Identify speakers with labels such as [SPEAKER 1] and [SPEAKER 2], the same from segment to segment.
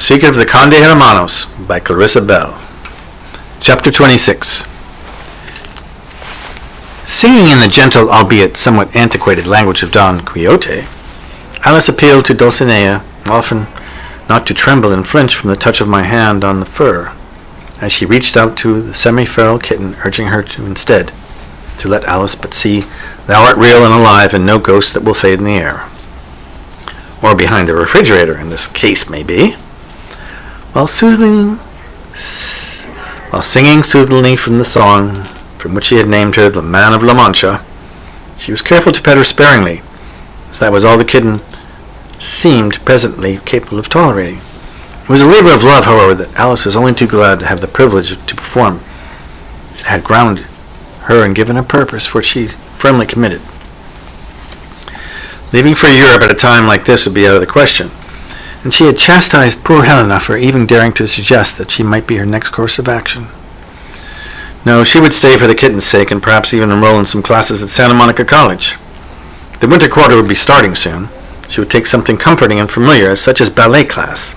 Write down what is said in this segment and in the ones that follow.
[SPEAKER 1] Secret of the Conde Hermanos by Clarissa Bell. Chapter 26. Singing in the gentle, albeit somewhat antiquated language of Don Quiote, Alice appealed to Dulcinea, often not to tremble and flinch from the touch of my hand on the fur, as she reached out to the semi-feral kitten, urging her to instead to let Alice but see thou art real and alive, and no ghost that will fade in the air. Or behind the refrigerator, in this case may be. While singing soothingly from the song from which she had named her the Man of La Mancha, she was careful to pet her sparingly, as that was all the kitten seemed presently capable of tolerating. It was a labor of love, however, that Alice was only too glad to have the privilege to perform. It had grounded her and given a purpose for which she firmly committed. Leaving for Europe at a time like this would be out of the question, and she had chastised poor Helena for even daring to suggest that she might be her next course of action. No, she would stay for the kitten's sake and perhaps even enroll in some classes at Santa Monica College. The winter quarter would be starting soon. She would take something comforting and familiar, such as ballet class,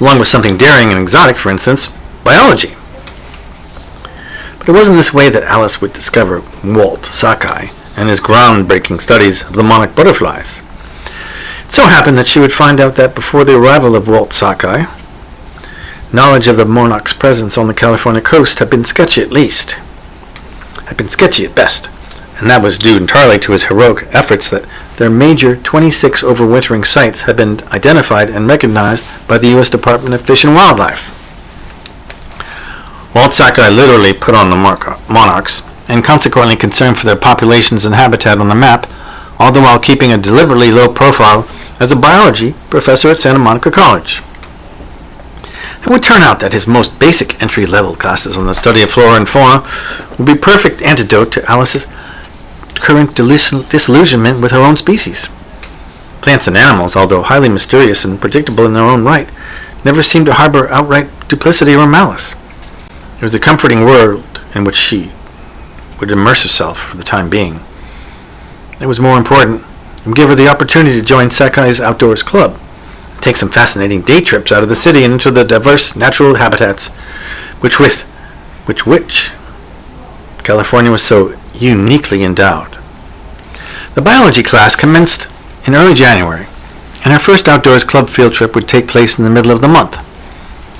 [SPEAKER 1] along with something daring and exotic, for instance, biology. But it wasn't this way that Alice would discover Walt Sakai and his groundbreaking studies of the monarch butterflies. It so happened that she would find out that before the arrival of Walt Sakai, knowledge of the monarch's presence on the California coast had been sketchy at best, and that was due entirely to his heroic efforts that their major 26 overwintering sites had been identified and recognized by the U.S. Department of Fish and Wildlife. Walt Sakai literally put on the monarchs, and consequently concerned for their populations and habitat on the map, all the while keeping a deliberately low profile as a biology professor at Santa Monica College. It would turn out that his most basic entry-level classes on the study of flora and fauna would be perfect antidote to Alice's current disillusionment with her own species. Plants and animals, although highly mysterious and predictable in their own right, never seemed to harbor outright duplicity or malice. It was a comforting world in which she would immerse herself for the time being. It was more important, and give her the opportunity to join Sakai's Outdoors Club, take some fascinating day trips out of the city and into the diverse natural habitats which California was so uniquely endowed. The biology class commenced in early January, and our first Outdoors Club field trip would take place in the middle of the month.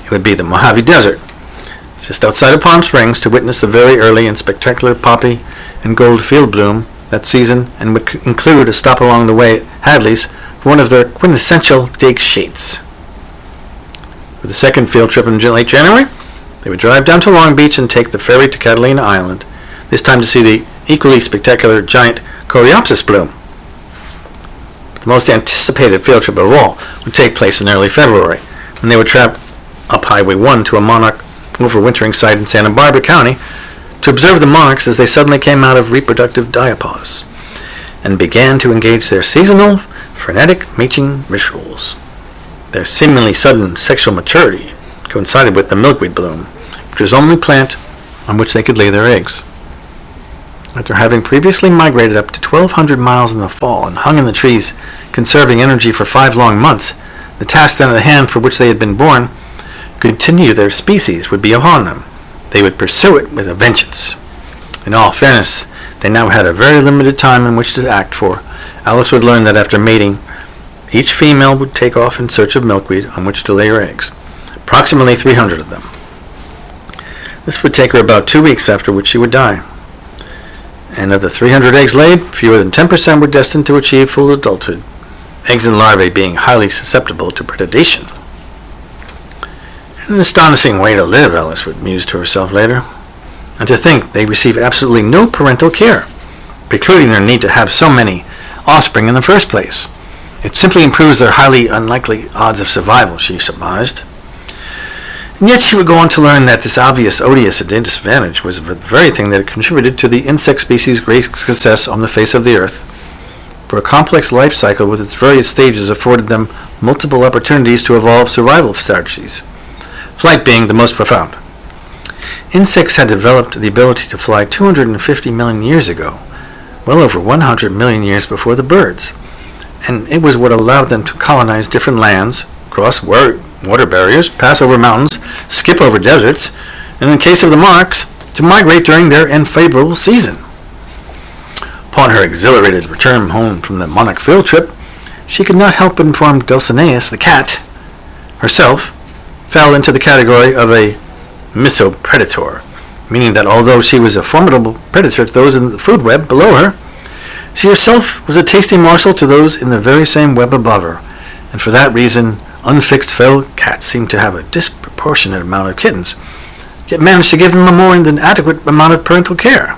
[SPEAKER 1] It would be the Mojave Desert, just outside of Palm Springs, to witness the very early and spectacular poppy and gold field bloom that season, and would include a stop along the way at Hadley's for one of their quintessential steak sheets. For the second field trip in late January, they would drive down to Long Beach and take the ferry to Catalina Island, this time to see the equally spectacular giant Coreopsis bloom. But the most anticipated field trip of all would take place in early February, when they would travel up Highway 1 to a monarch overwintering site in Santa Barbara County to observe the monarchs as they suddenly came out of reproductive diapause and began to engage their seasonal, frenetic mating rituals. Their seemingly sudden sexual maturity coincided with the milkweed bloom, which was the only plant on which they could lay their eggs. After having previously migrated up to 1,200 miles in the fall and hung in the trees, conserving energy for 5 long months, the task then at hand for which they had been born, continue their species, would be upon them. They would pursue it with a vengeance. In all fairness, they now had a very limited time in which to act, for Alice would learn that after mating, each female would take off in search of milkweed on which to lay her eggs, approximately 300 of them. This would take her about 2 weeks, after which she would die. And of the 300 eggs laid, fewer than 10% were destined to achieve full adulthood, eggs and larvae being highly susceptible to predation. An astonishing way to live, Alice would muse to herself later. And to think they receive absolutely no parental care, precluding their need to have so many offspring in the first place. It simply improves their highly unlikely odds of survival, she surmised. And yet she would go on to learn that this obvious odious disadvantage was the very thing that had contributed to the insect species' great success on the face of the earth, for a complex life cycle with its various stages afforded them multiple opportunities to evolve survival strategies, flight being the most profound. Insects had developed the ability to fly 250 million years ago, well over 100 million years before the birds, and it was what allowed them to colonize different lands, cross water barriers, pass over mountains, skip over deserts, and in case of the monarchs, to migrate during their unfavorable season. Upon her exhilarated return home from the monarch field trip, she could not help but inform Dulcinea, the cat, herself, fell into the category of a misopredator, meaning that although she was a formidable predator to those in the food web below her, she herself was a tasty morsel to those in the very same web above her, and for that reason, unfixed feral cats seemed to have a disproportionate amount of kittens, yet managed to give them a more than adequate amount of parental care.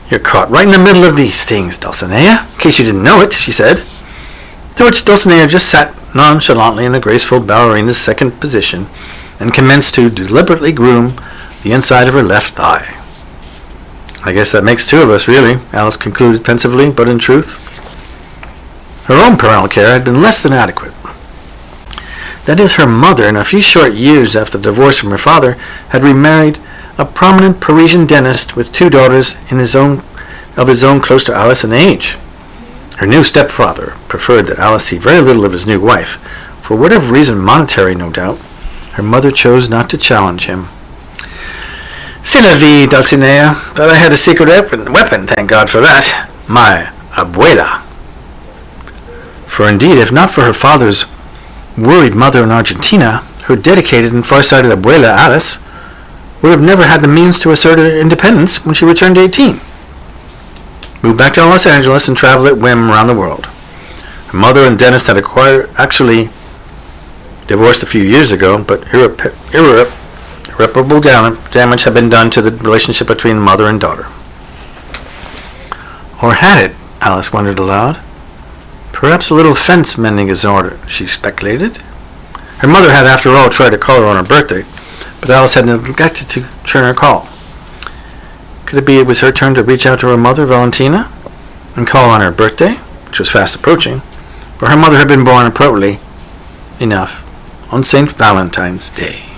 [SPEAKER 1] "You're caught right in the middle of these things, Dulcinea, in case you didn't know it," she said, to which Dulcinea just sat nonchalantly in the graceful ballerina's second position and commenced to deliberately groom the inside of her left thigh. "I guess that makes two of us, really," Alice concluded pensively, but in truth, her own parental care had been less than adequate. That is, her mother, in a few short years after the divorce from her father, had remarried a prominent Parisian dentist with two daughters of his own close to Alice in age. Her new stepfather preferred that Alice see very little of his new wife. For whatever reason, monetary no doubt, her mother chose not to challenge him. "C'est la vie, Dulcinea, but I had a secret weapon, thank God for that. My abuela." For indeed, if not for her father's worried mother in Argentina, her dedicated and far-sighted abuela, Alice, would have never had the means to assert her independence when she returned 18. Moved back to Los Angeles and traveled at whim around the world. Her mother and dentist had actually divorced a few years ago, but irreparable damage had been done to the relationship between mother and daughter. Or had it? Alice wondered aloud. Perhaps a little fence mending is in order, she speculated. Her mother had, after all, tried to call her on her birthday, but Alice had neglected to return her call. Could it be it was her turn to reach out to her mother, Valentina, and call on her birthday, which was fast approaching, for her mother had been born appropriately enough on St. Valentine's Day.